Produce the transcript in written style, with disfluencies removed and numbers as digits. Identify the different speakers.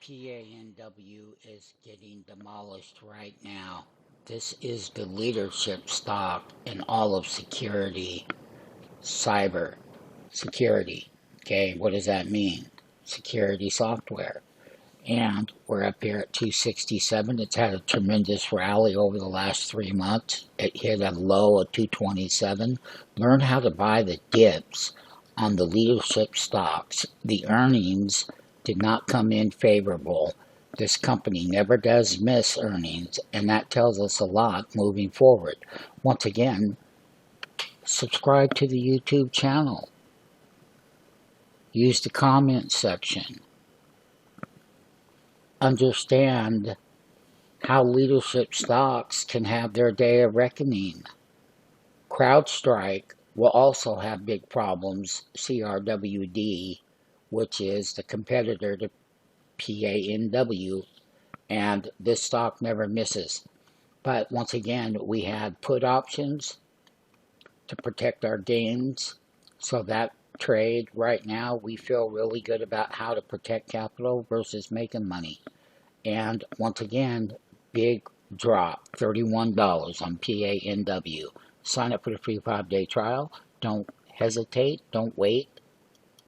Speaker 1: PANW is getting demolished right now. This is the leadership stock in all of security, cyber security. Okay, what does that mean? Security software. And we're up here at 267. It's had a tremendous rally over the last 3 months. It hit a low of 227. Learn how to buy the dips on the leadership stocks. The earnings did not come in favorable. This company never does miss earnings, and that tells us a lot moving forward. Once again, subscribe to the YouTube channel. Use the comment section. Understand how leadership stocks can have their day of reckoning. CrowdStrike will also have big problems, CRWD, which is the competitor to PANW, and this stock never misses. But once again, we had put options to protect our gains, so that trade right now we feel really good about how to protect capital versus making money. And once again, big drop, $31 on PANW. Sign up for the free 5-day trial. Don't hesitate, don't wait.